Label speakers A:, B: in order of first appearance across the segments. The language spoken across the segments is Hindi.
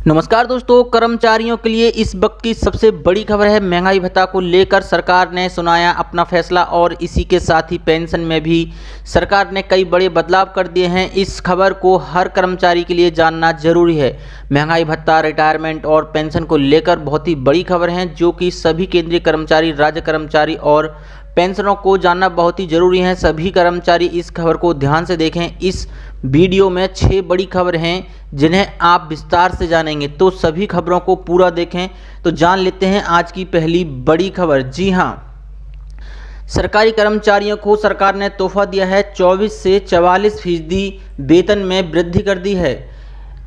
A: नमस्कार दोस्तों, कर्मचारियों के लिए इस वक्त की सबसे बड़ी खबर है। महंगाई भत्ता को लेकर सरकार ने सुनाया अपना फैसला और इसी के साथ ही पेंशन में भी सरकार ने कई बड़े बदलाव कर दिए हैं। इस खबर को हर कर्मचारी के लिए जानना जरूरी है। महंगाई भत्ता, रिटायरमेंट और पेंशन को लेकर बहुत ही बड़ी खबर है जो कि सभी केंद्रीय कर्मचारी, राज्य कर्मचारी और पेंशनरों को जानना बहुत ही जरूरी है। सभी कर्मचारी इस खबर को ध्यान से देखें। इस वीडियो में 6 बड़ी खबर हैं जिन्हें आप विस्तार से जानेंगे, तो सभी खबरों को पूरा देखें। तो जान लेते हैं आज की पहली बड़ी खबर। जी हां, सरकारी कर्मचारियों को सरकार ने तोहफा दिया है। 24 से 44% वेतन में वृद्धि कर दी है।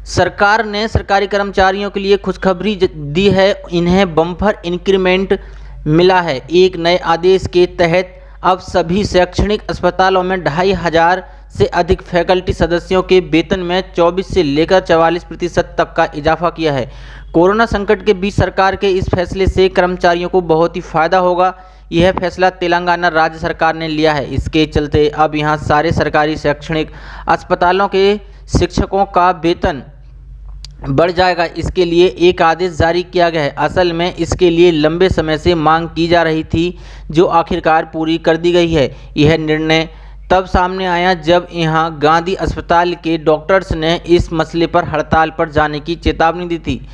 A: सरकार ने सरकारी कर्मचारियों के लिए खुशखबरी दी है। इन्हें बम्पर इंक्रीमेंट मिला है। एक नए आदेश के तहत अब सभी शैक्षणिक अस्पतालों में 2500 से अधिक फैकल्टी सदस्यों के वेतन में 24 से लेकर 44% तक का इजाफा किया है। कोरोना संकट के बीच सरकार के इस फैसले से कर्मचारियों को बहुत ही फायदा होगा। यह फैसला तेलंगाना राज्य सरकार ने लिया है। इसके चलते अब यहां सारे सरकारी शैक्षणिक अस्पतालों के शिक्षकों का वेतन बढ़ जाएगा। इसके लिए एक आदेश जारी किया गया है। असल में इसके लिए लंबे समय से मांग की जा रही थी जो आखिरकार पूरी कर दी गई है। यह निर्णय तब सामने आया जब यहां गांधी अस्पताल के डॉक्टर्स ने इस मसले पर हड़ताल पर जाने की चेतावनी दी थी।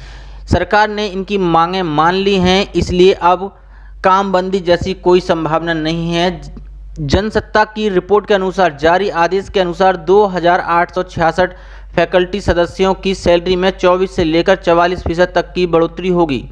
A: सरकार ने इनकी मांगें मान ली हैं, इसलिए अब काम बंदी जैसी कोई संभावना नहीं है। जनसत्ता की रिपोर्ट के अनुसार जारी आदेश के अनुसार 2866 फैकल्टी सदस्यों की सैलरी में 24 से लेकर 44% तक की बढ़ोतरी होगी।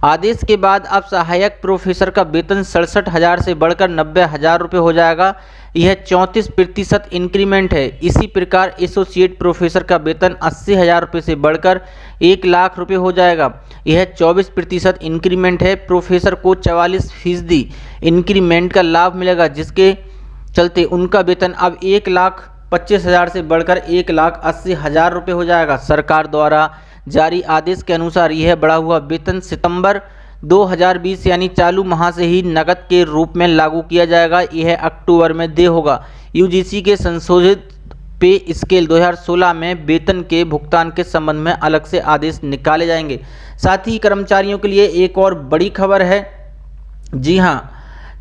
A: आदेश के बाद अब सहायक प्रोफेसर का वेतन 67,000 से बढ़कर 90,000 रुपये हो जाएगा। यह 34% इंक्रीमेंट है। इसी प्रकार एसोसिएट प्रोफेसर का वेतन 80,000 रुपये से बढ़कर 1 लाख रुपये हो जाएगा। यह 24% इंक्रीमेंट है। प्रोफेसर को 44% इंक्रीमेंट का लाभ मिलेगा, जिसके चलते उनका वेतन अब 1,25,000 से बढ़कर 1,80,000 रुपये हो जाएगा। सरकार द्वारा जारी आदेश के अनुसार यह बढ़ा हुआ वेतन सितंबर 2020 यानी चालू माह से ही नकद के रूप में लागू किया जाएगा। यह अक्टूबर में देय होगा। यूजीसी के संशोधित पे स्केल 2016 में वेतन के भुगतान के संबंध में अलग से आदेश निकाले जाएंगे। साथ ही कर्मचारियों के लिए एक और बड़ी खबर है। जी हां,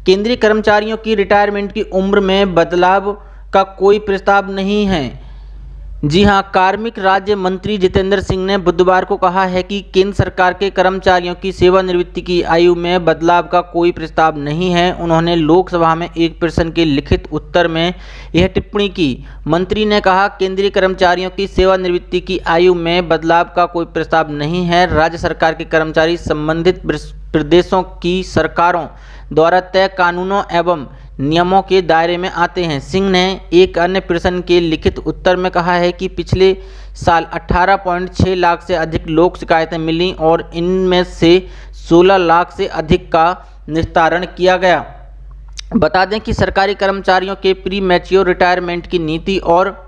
A: केंद्रीय कर्मचारियों की रिटायरमेंट की उम्र में बदलाव का कोई प्रस्ताव नहीं है। जी हां, कार्मिक राज्य मंत्री जितेंद्र सिंह ने बुधवार को कहा है कि केंद्र सरकार के कर्मचारियों की सेवानिवृत्ति की आयु में बदलाव का कोई प्रस्ताव नहीं है। उन्होंने लोकसभा में एक प्रश्न के लिखित उत्तर में यह टिप्पणी की। मंत्री ने कहा, केंद्रीय कर्मचारियों की सेवानिवृत्ति की आयु में बदलाव का कोई प्रस्ताव नहीं है। राज्य सरकार के कर्मचारी संबंधित प्रदेशों की सरकारों द्वारा तय कानूनों एवं नियमों के दायरे में आते हैं। सिंह ने एक अन्य प्रश्न के लिखित उत्तर में कहा है कि पिछले साल 18.6 लाख से अधिक लोक शिकायतें मिलीं और इनमें से 16 लाख से अधिक का निस्तारण किया गया। बता दें कि सरकारी कर्मचारियों के प्री मैच्योर रिटायरमेंट की नीति और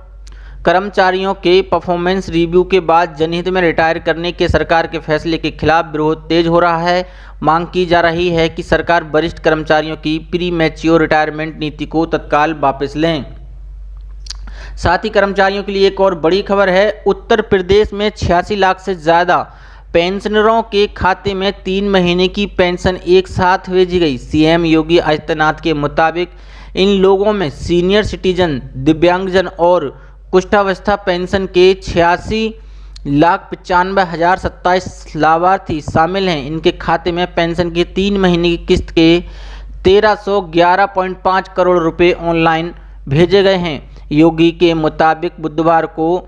A: कर्मचारियों के परफॉर्मेंस रिव्यू के बाद जनहित में रिटायर करने के सरकार के फैसले के खिलाफ विरोध तेज हो रहा है। मांग की जा रही है कि सरकार वरिष्ठ कर्मचारियों की प्री मैच्योर रिटायरमेंट नीति को तत्काल वापस लें। साथ ही कर्मचारियों के लिए एक और बड़ी खबर है। उत्तर प्रदेश में 86 लाख से ज़्यादा पेंशनरों के खाते में 3 महीने की पेंशन एक साथ भेजी गई। सीएम योगी आदित्यनाथ के मुताबिक इन लोगों में सीनियर सिटीजन, दिव्यांगजन और कुष्ठावस्था पेंशन के 86,95,027 लाभार्थी शामिल हैं। इनके खाते में पेंशन की 3 महीने की किस्त के 1311.5 करोड़ रुपए ऑनलाइन भेजे गए हैं। योगी के मुताबिक बुधवार को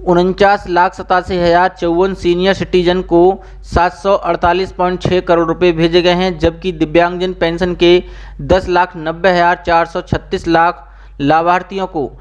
A: 49,87,054 सीनियर सिटीजन को 748.6 करोड़ रुपए भेजे गए हैं, जबकि दिव्यांगजन पेंशन के 10,90,436 लाख लाभार्थियों को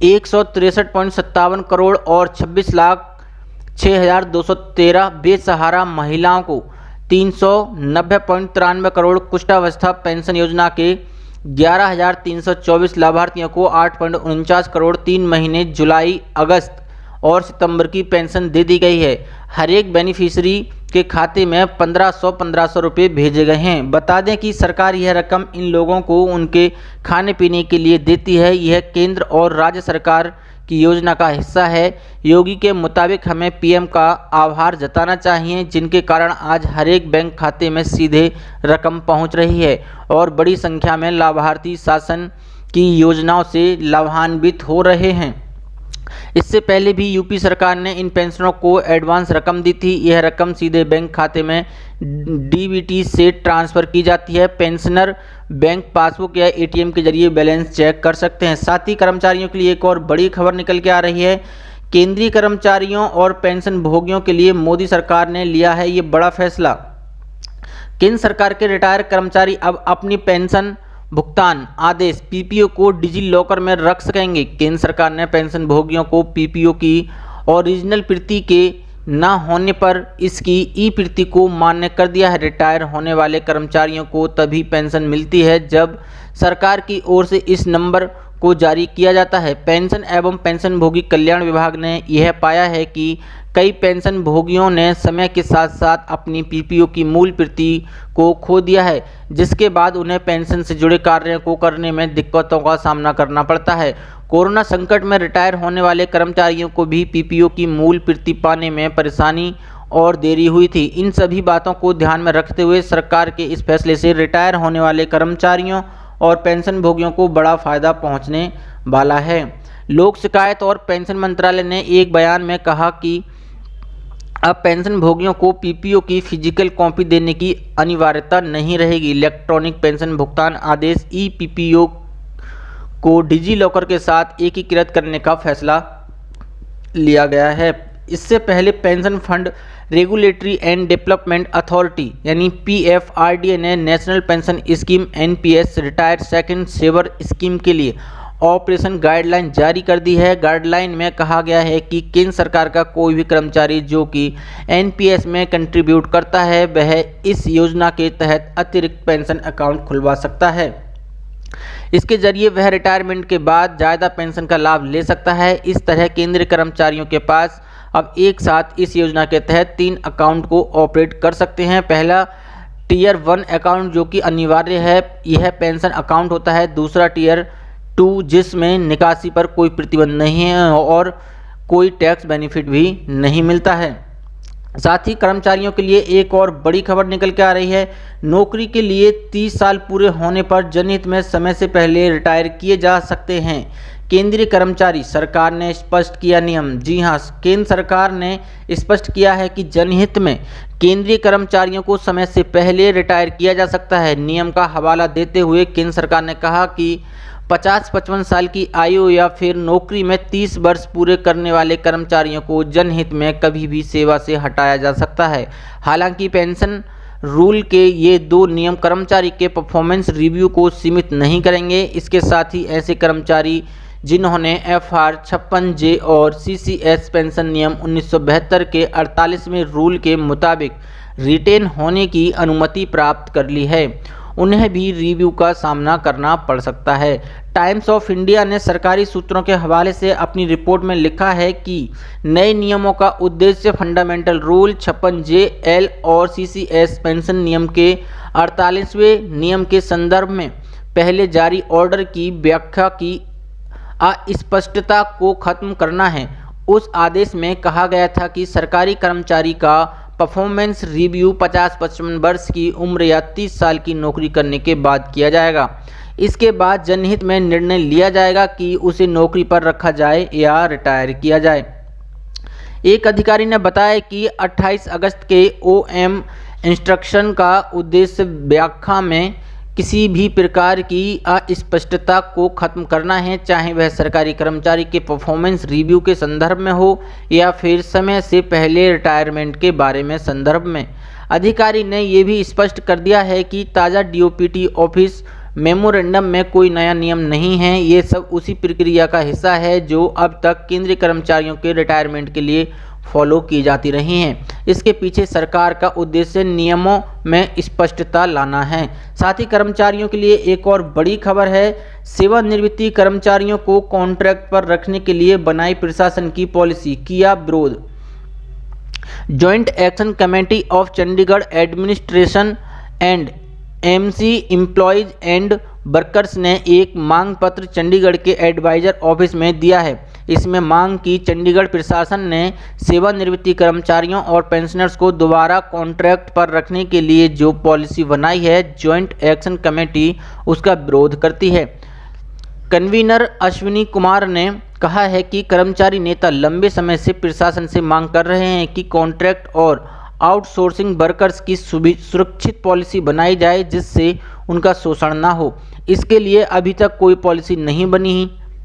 A: 163.57 करोड़ और 26,06,213 बेसहारा महिलाओं को 390.93 करोड़, कुष्ठावस्था पेंशन योजना के 11,324 लाभार्थियों को 8.49 करोड़ 3 महीने जुलाई, अगस्त और सितंबर की पेंशन दे दी गई है। हर एक बेनिफिशियरी के खाते में 1500 रुपये भेजे गए हैं। बता दें कि सरकार यह रकम इन लोगों को उनके खाने पीने के लिए देती है। यह केंद्र और राज्य सरकार की योजना का हिस्सा है। योगी के मुताबिक हमें पीएम का आभार जताना चाहिए, जिनके कारण आज हर एक बैंक खाते में सीधे रकम पहुंच रही है और बड़ी संख्या में लाभार्थी शासन की योजनाओं से लाभान्वित हो रहे हैं। इससे पहले भी यूपी सरकार ने इन पेंशनरों को एडवांस रकम दी थी। यह रकम सीधे बैंक खाते में डीबीटी से ट्रांसफ़र की जाती है। पेंशनर बैंक पासबुक या एटीएम के जरिए बैलेंस चेक कर सकते हैं। साथ ही कर्मचारियों के लिए एक और बड़ी खबर निकल के आ रही है। केंद्रीय कर्मचारियों और पेंशन भोगियों के लिए मोदी सरकार ने लिया है ये बड़ा फैसला। केंद्र सरकार के रिटायर कर्मचारी अब अपनी पेंशन भुगतान आदेश पीपीओ को डिजी लॉकर में रख सकेंगे। केंद्र सरकार ने पेंशन भोगियों को पीपीओ की ओरिजिनल प्रति के न होने पर इसकी ई प्रति को मान्य कर दिया है। रिटायर होने वाले कर्मचारियों को तभी पेंशन मिलती है जब सरकार की ओर से इस नंबर को जारी किया जाता है। पेंशन एवं पेंशनभोगी कल्याण विभाग ने यह पाया है कि कई पेंशन भोगियों ने समय के साथ साथ अपनी पीपीओ की मूल प्रति को खो दिया है, जिसके बाद उन्हें पेंशन से जुड़े कार्यों को करने में दिक्कतों का सामना करना पड़ता है। कोरोना संकट में रिटायर होने वाले कर्मचारियों को भी पीपीओ की मूल प्रति पाने में परेशानी और देरी हुई थी। इन सभी बातों को ध्यान में रखते हुए सरकार के इस फैसले से रिटायर होने वाले कर्मचारियों और पेंशन भोगियों को बड़ा फायदा पहुंचने वाला है। लोक शिकायत और पेंशन मंत्रालय ने एक बयान में कहा कि अब पेंशन भोगियों को पीपीओ की फिजिकल कॉपी देने की अनिवार्यता नहीं रहेगी। इलेक्ट्रॉनिक पेंशन भुगतान आदेश ई पीपीओ को डिजी लॉकर के साथ एकीकृत करने का फैसला लिया गया है। इससे पहले pension fund regulatory and development authority यानी पीएफआरडीए ने national pension scheme NPS retire second saver scheme के लिए ऑपरेशन गाइडलाइन जारी कर दी है। गाइडलाइन में कहा गया है कि केंद्र सरकार का कोई भी कर्मचारी जो कि एनपीएस में कंट्रीब्यूट करता है वह इस योजना के तहत अतिरिक्त पेंशन अकाउंट खुलवा सकता है। इसके जरिए वह रिटायरमेंट के बाद ज़्यादा पेंशन का लाभ ले सकता है। इस तरह केंद्रीय कर्मचारियों के पास अब एक साथ इस योजना के तहत 3 अकाउंट को ऑपरेट कर सकते हैं। पहला टीयर 1 अकाउंट जो कि अनिवार्य है, यह पेंशन अकाउंट होता है। दूसरा टीयर 2 जिसमें निकासी पर कोई प्रतिबंध नहीं है और कोई टैक्स बेनिफिट भी नहीं मिलता है। साथ ही कर्मचारियों के लिए एक और बड़ी खबर निकल के आ रही है। नौकरी के लिए 30 साल पूरे होने पर जनहित में समय से पहले रिटायर किए जा सकते हैं। केंद्रीय कर्मचारी सरकार ने स्पष्ट किया नियम। जी हां, केंद्र सरकार ने स्पष्ट किया है कि जनहित में केंद्रीय कर्मचारियों को समय से पहले रिटायर किया जा सकता है। नियम का हवाला देते हुए केंद्र सरकार ने कहा कि 50-55 साल की आयु या फिर नौकरी में 30 वर्ष पूरे करने वाले कर्मचारियों को जनहित में कभी भी सेवा से हटाया जा सकता है। हालांकि पेंशन रूल के ये 2 नियम कर्मचारी के परफॉर्मेंस रिव्यू को सीमित नहीं करेंगे। इसके साथ ही ऐसे कर्मचारी जिन्होंने एफआर 56J और सीसीएस पेंशन नियम 1972 के 48वें रूल के मुताबिक रिटेन होने की अनुमति प्राप्त कर ली है, उन्हें भी रिव्यू का सामना करना पड़ सकता है। टाइम्स ऑफ इंडिया ने सरकारी सूत्रों के हवाले से अपनी रिपोर्ट में लिखा है कि नए नियमों का उद्देश्य फंडामेंटल रूल 56J, L और सीसीएस पेंशन नियम के 48वें नियम के संदर्भ में पहले जारी ऑर्डर की व्याख्या की अस्पष्टता को खत्म करना है। उस आदेश में कहा गया था कि सरकारी कर्मचारी का परफॉर्मेंस रिव्यू 50-55 वर्ष की उम्र या 30 साल की नौकरी करने के बाद किया जाएगा। इसके बाद जनहित में निर्णय लिया जाएगा कि उसे नौकरी पर रखा जाए या रिटायर किया जाए। एक अधिकारी ने बताया कि 28 अगस्त के ओएम इंस्ट्रक्शन का उद्देश्य व्याख्या में किसी भी प्रकार की अस्पष्टता को खत्म करना है, चाहे वह सरकारी कर्मचारी के परफॉर्मेंस रिव्यू के संदर्भ में हो या फिर समय से पहले रिटायरमेंट के बारे में संदर्भ में। अधिकारी ने यह भी स्पष्ट कर दिया है कि ताज़ा डीओपीटी ऑफिस मेमोरेंडम में कोई नया नियम नहीं है। ये सब उसी प्रक्रिया का हिस्सा है जो अब तक केंद्रीय कर्मचारियों के रिटायरमेंट के लिए फॉलो की जाती रही हैं। इसके पीछे सरकार का उद्देश्य नियमों में स्पष्टता लाना है। साथ ही कर्मचारियों के लिए एक और बड़ी खबर है। सेवानिवृत्ति कर्मचारियों को कॉन्ट्रैक्ट पर रखने के लिए बनाई प्रशासन की पॉलिसी, किया विरोध। Joint action committee of Chandigarh administration and MC employees and workers ने एक मांग पत्र चंडीगढ़ के एडवाइजर ऑफिस में दिया है। इसमें मांग की चंडीगढ़ प्रशासन ने सेवानिवृत्ति कर्मचारियों और पेंशनर्स को दोबारा कॉन्ट्रैक्ट पर रखने के लिए जो पॉलिसी बनाई है जॉइंट एक्शन कमेटी उसका विरोध करती है। कन्वीनर अश्विनी कुमार ने कहा है कि कर्मचारी नेता लंबे समय से प्रशासन से मांग कर रहे हैं कि कॉन्ट्रैक्ट और आउटसोर्सिंग वर्कर्स की सुरक्षित पॉलिसी बनाई जाए जिससे उनका शोषण ना हो। इसके लिए अभी तक कोई पॉलिसी नहीं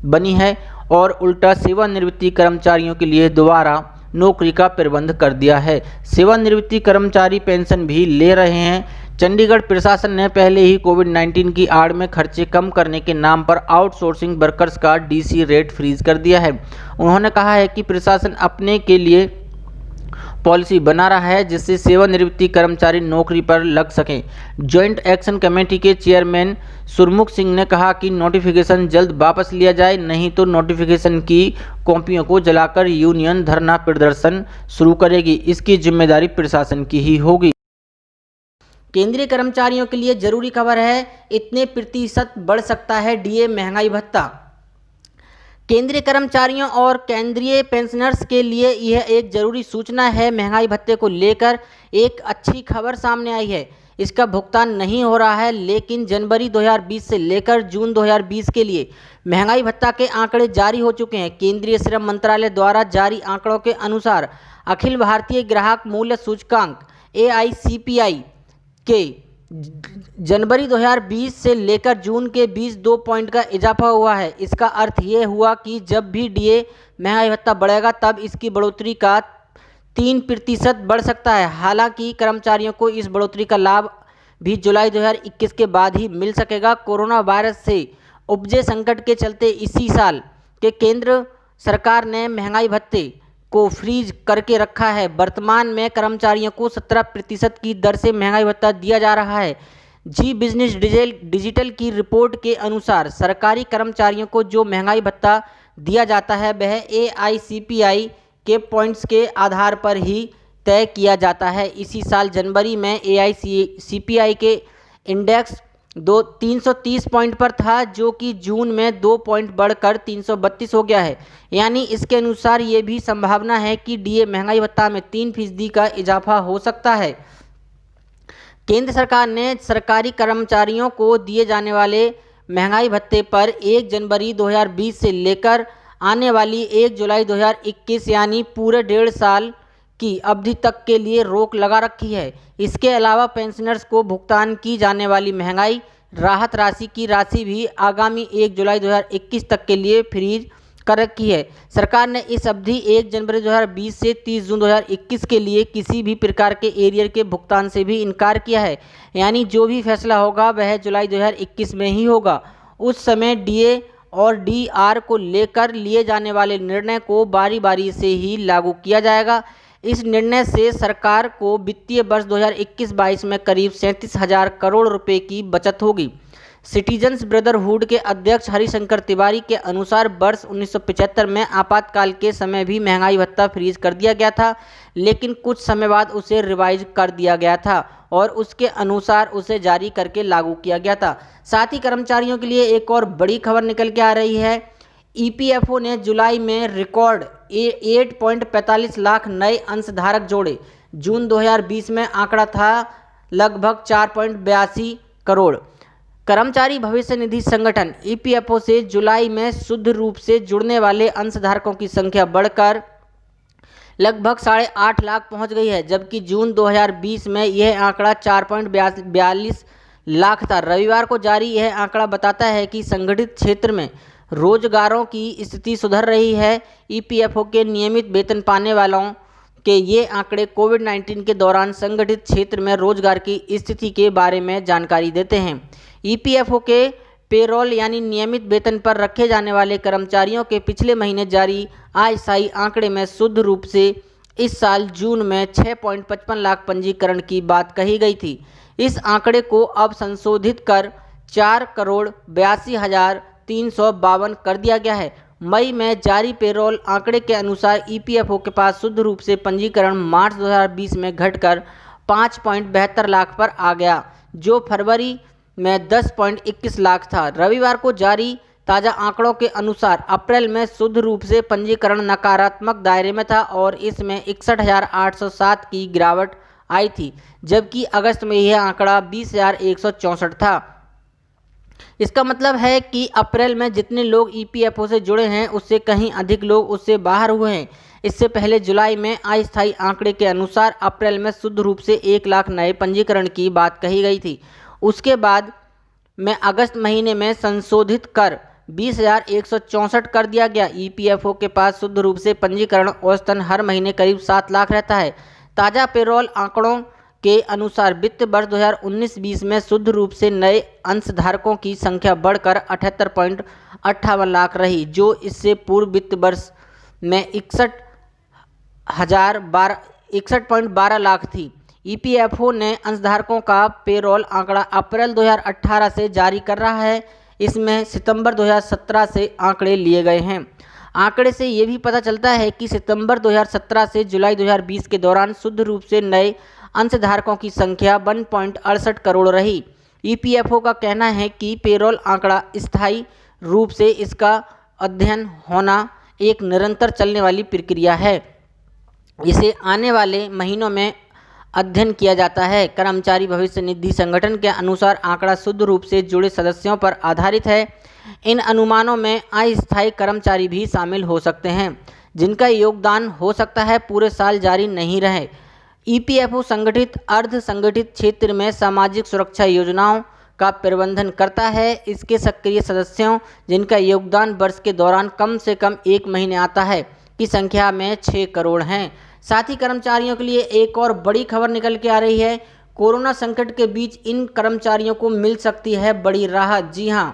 A: बनी है और उल्टा सेवानिवृत्ति कर्मचारियों के लिए दोबारा नौकरी का प्रबंध कर दिया है। सेवानिवृत्ति कर्मचारी पेंशन भी ले रहे हैं। चंडीगढ़ प्रशासन ने पहले ही कोविड-19 की आड़ में खर्चे कम करने के नाम पर आउटसोर्सिंग वर्कर्स का डीसी रेट फ्रीज कर दिया है। उन्होंने कहा है कि प्रशासन अपने के लिए पॉलिसी बना रहा है जिससे सेवानिवृत्ति कर्मचारी नौकरी पर लग सकें। जॉइंट एक्शन कमेटी के चेयरमैन सुरमुख सिंह ने कहा कि नोटिफिकेशन जल्द वापस लिया जाए, नहीं तो नोटिफिकेशन की कॉपियों को जलाकर यूनियन धरना प्रदर्शन शुरू करेगी। इसकी जिम्मेदारी प्रशासन की ही होगी। केंद्रीय कर्मचारियों के लिए जरूरी खबर है, इतने प्रतिशत बढ़ सकता है डीए महंगाई भत्ता। केंद्रीय कर्मचारियों और केंद्रीय पेंशनर्स के लिए यह एक जरूरी सूचना है। महंगाई भत्ते को लेकर एक अच्छी खबर सामने आई है। इसका भुगतान नहीं हो रहा है, लेकिन जनवरी 2020 से लेकर जून 2020 के लिए महंगाई भत्ता के आंकड़े जारी हो चुके हैं। केंद्रीय श्रम मंत्रालय द्वारा जारी आंकड़ों के अनुसार अखिल भारतीय ग्राहक मूल्य सूचकांक AICPI के जनवरी 2020 से लेकर जून के बीच 2 पॉइंट का इजाफा हुआ है। इसका अर्थ ये हुआ कि जब भी डीए महंगाई भत्ता बढ़ेगा तब इसकी बढ़ोतरी का 3% बढ़ सकता है। हालांकि कर्मचारियों को इस बढ़ोतरी का लाभ भी जुलाई 2021 के बाद ही मिल सकेगा। कोरोना वायरस से उपजे संकट के चलते इसी साल के केंद्र सरकार ने महंगाई भत्ते को फ्रीज करके रखा है। वर्तमान में कर्मचारियों को 17% की दर से महंगाई भत्ता दिया जा रहा है। जी बिजनेस डिजिटल की रिपोर्ट के अनुसार सरकारी कर्मचारियों को जो महंगाई भत्ता दिया जाता है वह AICPI के पॉइंट्स के आधार पर ही तय किया जाता है। इसी साल जनवरी में AICPI के इंडेक्स 330 पॉइंट पर था, जो कि जून में 2 पॉइंट बढ़कर 332 हो गया है। यानी इसके अनुसार ये भी संभावना है कि डीए महंगाई भत्ता में 3% का इजाफा हो सकता है। केंद्र सरकार ने सरकारी कर्मचारियों को दिए जाने वाले महंगाई भत्ते पर 1 जनवरी 2020 से लेकर आने वाली 1 जुलाई 2021 यानी पूरे 1.5 साल की अवधि तक के लिए रोक लगा रखी है। इसके अलावा पेंशनर्स को भुगतान की जाने वाली महंगाई राहत राशि की राशि भी आगामी 1 जुलाई 2021 तक के लिए फ्रीज कर रखी है। सरकार ने इस अवधि 1 जनवरी 2020 से 30 जून 2021 के लिए किसी भी प्रकार के एरियर के भुगतान से भी इनकार किया है। यानी जो भी फैसला होगा वह जुलाई 2021 में ही होगा। उस समय डीए और डीआर को लेकर लिए जाने वाले निर्णय को बारी बारी से ही लागू किया जाएगा। इस निर्णय से सरकार को वित्तीय वर्ष 2021-22 में करीब 37,000 करोड़ रुपए की बचत होगी। सिटीजन्स ब्रदरहुड के अध्यक्ष हरिशंकर तिवारी के अनुसार वर्ष 1975 में आपातकाल के समय भी महंगाई भत्ता फ्रीज कर दिया गया था, लेकिन कुछ समय बाद उसे रिवाइज कर दिया गया था और उसके अनुसार उसे जारी करके लागू किया गया था। साथ ही कर्मचारियों के लिए एक और बड़ी खबर निकल के आ रही है। ईपीएफओ ने जुलाई में रिकॉर्ड 8.45 लाख नए अंशधारक जोड़े। जून 2020 में आंकड़ा था लगभग 4.82 करोड़। कर्मचारी भविष्य निधि संगठन ईपीएफओ से जुलाई में शुद्ध रूप से जुड़ने वाले अंशधारकों की संख्या बढ़कर लगभग 8.5 लाख पहुंच गई है, जबकि जून 2020 में यह आंकड़ा 4.42 लाख था। रविवार को जारी यह आंकड़ा बताता है कि संगठित क्षेत्र में रोजगारों की स्थिति सुधर रही है। ईपीएफओ के नियमित वेतन पाने वालों के ये आंकड़े कोविड-19 के दौरान संगठित क्षेत्र में रोजगार की स्थिति के बारे में जानकारी देते हैं। ईपीएफओ के पेरोल यानी नियमित वेतन पर रखे जाने वाले कर्मचारियों के पिछले महीने जारी आईएसआई आंकड़े में शुद्ध रूप से इस साल जून में 6.55 लाख पंजीकरण की बात कही गई थी। इस आंकड़े को अब संशोधित कर 4,82,352 कर दिया गया है। मई में जारी पेरोल आंकड़े के अनुसार ईपीएफओ के पास शुद्ध रूप से पंजीकरण मार्च 2020 में घटकर 5.72 लाख पर आ गया, जो फरवरी में 10.21 लाख था। रविवार को जारी ताज़ा आंकड़ों के अनुसार अप्रैल में शुद्ध रूप से पंजीकरण नकारात्मक दायरे में था और इसमें 61,807 की गिरावट आई थी, जबकि अगस्त में यह आंकड़ा 20,164 था। इसका मतलब है कि अप्रैल में जितने लोग ईपीएफओ से जुड़े हैं उससे कहीं अधिक लोग उससे बाहर हुए हैं। इससे पहले जुलाई में अस्थायी आंकड़े के अनुसार अप्रैल में शुद्ध रूप से 1 लाख नए पंजीकरण की बात कही गई थी। उसके बाद में अगस्त महीने में संशोधित कर 20,164 कर दिया गया। ईपीएफओ के पास शुद्ध रूप से पंजीकरण औसतन हर महीने करीब 7 लाख रहता है। ताज़ा पेरोल आंकड़ों के अनुसार वित्त वर्ष 2019-20 में शुद्ध रूप से नए अंशधारकों की संख्या बढ़कर 78.58 लाख रही, जो इससे पूर्व वित्त वर्ष में 61.12 लाख थी। ईपीएफओ ने अंशधारकों का पेरोल आंकड़ा अप्रैल 2018 से जारी कर रहा है। इसमें सितंबर 2017 से आंकड़े लिए गए हैं। आंकड़े से ये भी पता चलता है कि सितंबर 2017 से जुलाई 2020 के दौरान शुद्ध रूप से नए अंशधारकों की संख्या 1.68 करोड़ रही। ईपीएफओ का कहना है कि पेरोल आंकड़ा स्थायी रूप से इसका अध्ययन होना एक निरंतर चलने वाली प्रक्रिया है। इसे आने वाले महीनों में अध्ययन किया जाता है। कर्मचारी भविष्य निधि संगठन के अनुसार आंकड़ा शुद्ध रूप से जुड़े सदस्यों पर आधारित है। इन अनुमानों में अस्थायी कर्मचारी भी शामिल हो सकते हैं, जिनका योगदान हो सकता है पूरे साल जारी नहीं रहे। ईपीएफओ संगठित अर्ध संगठित क्षेत्र में सामाजिक सुरक्षा योजनाओं का प्रबंधन करता है। इसके सक्रिय सदस्यों, जिनका योगदान वर्ष के दौरान कम से कम 1 महीने आता है, की संख्या में 6 करोड़ हैं। साथ ही कर्मचारियों के लिए एक और बड़ी खबर निकल के आ रही है। कोरोना संकट के बीच इन कर्मचारियों को मिल सकती है बड़ी राहत। जी हां,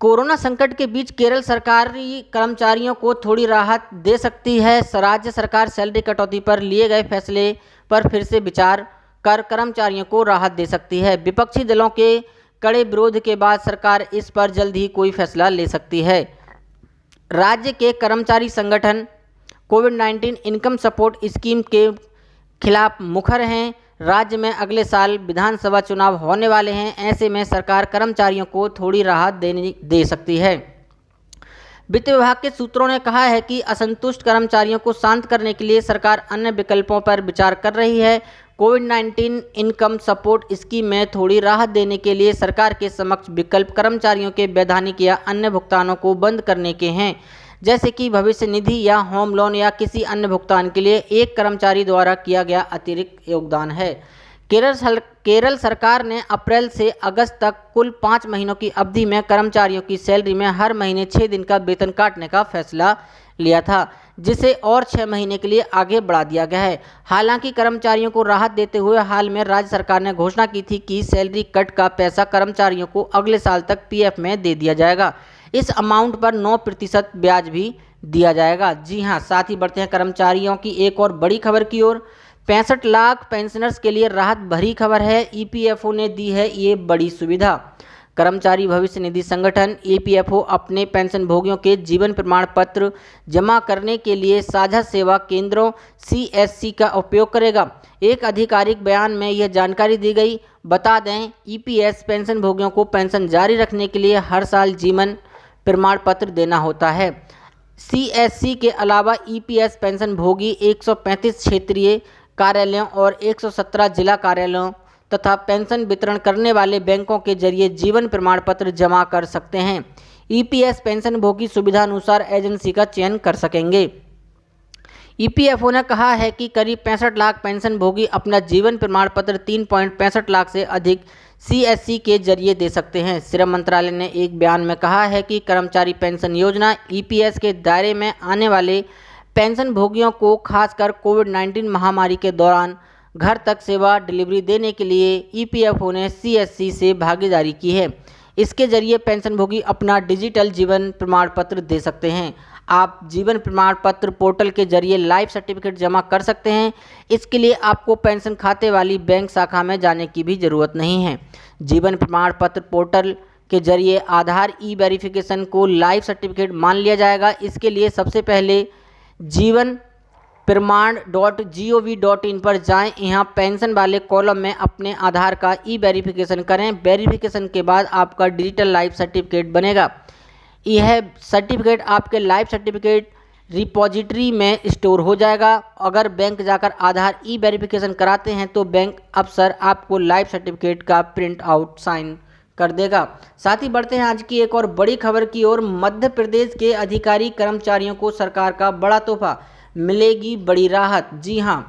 A: कोरोना संकट के बीच केरल सरकारी कर्मचारियों को थोड़ी राहत दे सकती है। राज्य सरकार सैलरी कटौती पर लिए गए फैसले पर फिर से विचार कर कर्मचारियों को राहत दे सकती है। विपक्षी दलों के कड़े विरोध के बाद सरकार इस पर जल्द ही कोई फैसला ले सकती है। राज्य के कर्मचारी संगठन कोविड-19 इनकम सपोर्ट स्कीम के खिलाफ मुखर हैं। राज्य में अगले साल विधानसभा चुनाव होने वाले हैं। ऐसे में सरकार कर्मचारियों को थोड़ी राहत दे सकती है। वित्त विभाग के सूत्रों ने कहा है कि असंतुष्ट कर्मचारियों को शांत करने के लिए सरकार अन्य विकल्पों पर विचार कर रही है। कोविड-19 इनकम सपोर्ट स्कीम में थोड़ी राहत देने के लिए सरकार के समक्ष विकल्प कर्मचारियों के वैधानिक या अन्य भुगतानों को बंद करने के हैं, जैसे कि भविष्य निधि या होम लोन या किसी अन्य भुगतान के लिए एक कर्मचारी द्वारा किया गया अतिरिक्त योगदान है। केरल सरकार ने अप्रैल से अगस्त तक कुल 5 महीनों की अवधि में कर्मचारियों की सैलरी में हर महीने 6 दिन का वेतन काटने का फैसला लिया था, जिसे और 6 महीने के लिए आगे बढ़ा दिया गया है। हालांकि कर्मचारियों को राहत देते हुए हाल में राज्य सरकार ने घोषणा की थी कि सैलरी कट का पैसा कर्मचारियों को अगले साल तक पीएफ में दे दिया जाएगा। इस अमाउंट पर 9% ब्याज भी दिया जाएगा। जी हां, साथ ही बढ़ते हैं कर्मचारियों की एक और बड़ी खबर की ओर। 65 लाख पेंशनर्स के लिए राहत भरी खबर है। ईपीएफओ ने दी है ये बड़ी सुविधा। कर्मचारी भविष्य निधि संगठन ईपीएफओ अपने पेंशन भोगियों के जीवन प्रमाण पत्र जमा करने के लिए साझा सेवा केंद्रों सीएससी का उपयोग करेगा। एक आधिकारिक बयान में यह जानकारी दी गई। बता दें, ईपीएस पेंशन भोगियों को पेंशन जारी रखने के लिए हर साल जीवन प्रमाण पत्र देना होता है। सीएससी के अलावा ईपीएस पेंशन भोगी 135 क्षेत्रीय कार्यालयों और 117 जिला कार्यालयों तथा पेंशन वितरण करने वाले बैंकों के जरिए जीवन प्रमाण पत्र जमा कर सकते हैं। ईपीएस पेंशन भोगी सुविधा अनुसार एजेंसी का चयन कर सकेंगे। ईपीएफओ ने कहा है कि करीब 65 लाख पेंशन भोगी अपना जीवन प्रमाण पत्र 3.65 लाख से अधिक सीएससी के जरिए दे सकते हैं। श्रम मंत्रालय ने एक बयान में कहा है कि कर्मचारी पेंशन योजना ईपीएस के दायरे में आने वाले पेंशन भोगियों को खासकर कोविड-19 महामारी के दौरान घर तक सेवा डिलीवरी देने के लिए ईपीएफओ ने सीएससी से भागीदारी की है। इसके जरिए पेंशन भोगी अपना डिजिटल जीवन प्रमाण पत्र दे सकते हैं। आप जीवन प्रमाण पत्र पोर्टल के जरिए लाइफ सर्टिफिकेट जमा कर सकते हैं। इसके लिए आपको पेंशन खाते वाली बैंक शाखा में जाने की भी ज़रूरत नहीं है। जीवन प्रमाण पत्र पोर्टल के जरिए आधार ई-वेरिफिकेशन को लाइफ सर्टिफिकेट मान लिया जाएगा। इसके लिए सबसे पहले जीवन
B: प्रमाण.gov.in पर जाएं। यहाँ पेंशन वाले कॉलम में अपने आधार का ई-वेरिफिकेशन करें। वेरिफिकेशन के बाद आपका डिजिटल लाइफ सर्टिफिकेट बनेगा। यह सर्टिफिकेट आपके लाइफ सर्टिफिकेट रिपॉजिटरी में स्टोर हो जाएगा। अगर बैंक जाकर आधार ई-वेरिफिकेशन कराते हैं तो बैंक अफसर आपको लाइफ सर्टिफिकेट का प्रिंट आउट साइन कर देगा। साथ ही बढ़ते हैं आज की एक और बड़ी खबर की ओर। मध्य प्रदेश के अधिकारी कर्मचारियों को सरकार का बड़ा तोहफा, मिलेगी बड़ी राहत। जी हां,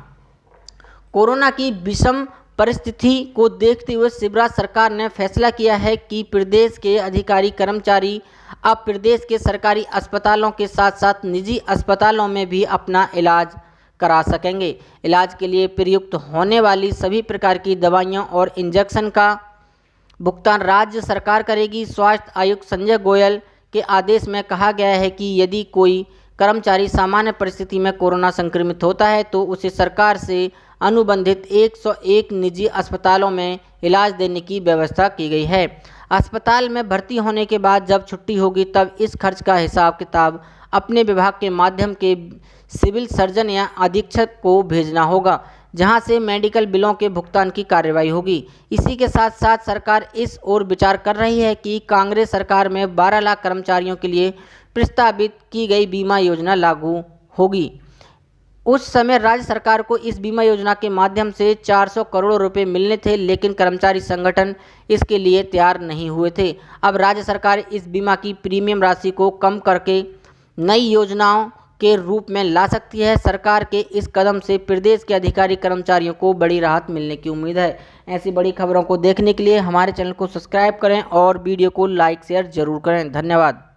B: कोरोना की विषम परिस्थिति को देखते हुए शिवराज सरकार ने फैसला किया है कि प्रदेश के अधिकारी कर्मचारी अब प्रदेश के सरकारी अस्पतालों के साथ साथ निजी अस्पतालों में भी अपना इलाज करा सकेंगे। इलाज के लिए प्रयुक्त होने वाली सभी प्रकार की दवाइयां और इंजेक्शन का भुगतान राज्य सरकार करेगी। स्वास्थ्य आयुक्त संजय गोयल के आदेश में कहा गया है कि यदि कोई कर्मचारी सामान्य परिस्थिति में कोरोना संक्रमित होता है तो उसे सरकार से अनुबंधित 101 निजी अस्पतालों में इलाज देने की व्यवस्था की गई है। अस्पताल में भर्ती होने के बाद जब छुट्टी होगी तब इस खर्च का हिसाब किताब अपने विभाग के माध्यम के सिविल सर्जन या अधीक्षक को भेजना होगा, जहां से मेडिकल बिलों के भुगतान की कार्रवाई होगी। इसी के साथ साथ सरकार इस ओर विचार कर रही है कि कांग्रेस सरकार में 12 लाख कर्मचारियों के लिए प्रस्तावित की गई बीमा योजना लागू होगी। उस समय राज्य सरकार को इस बीमा योजना के माध्यम से 400 करोड़ रुपए मिलने थे, लेकिन कर्मचारी संगठन इसके लिए तैयार नहीं हुए थे। अब राज्य सरकार इस बीमा की प्रीमियम राशि को कम करके नई योजनाओं के रूप में ला सकती है। सरकार के इस कदम से प्रदेश के अधिकारी कर्मचारियों को बड़ी राहत मिलने की उम्मीद है। ऐसी बड़ी खबरों को देखने के लिए हमारे चैनल को सब्सक्राइब करें और वीडियो को लाइक शेयर जरूर करें। धन्यवाद।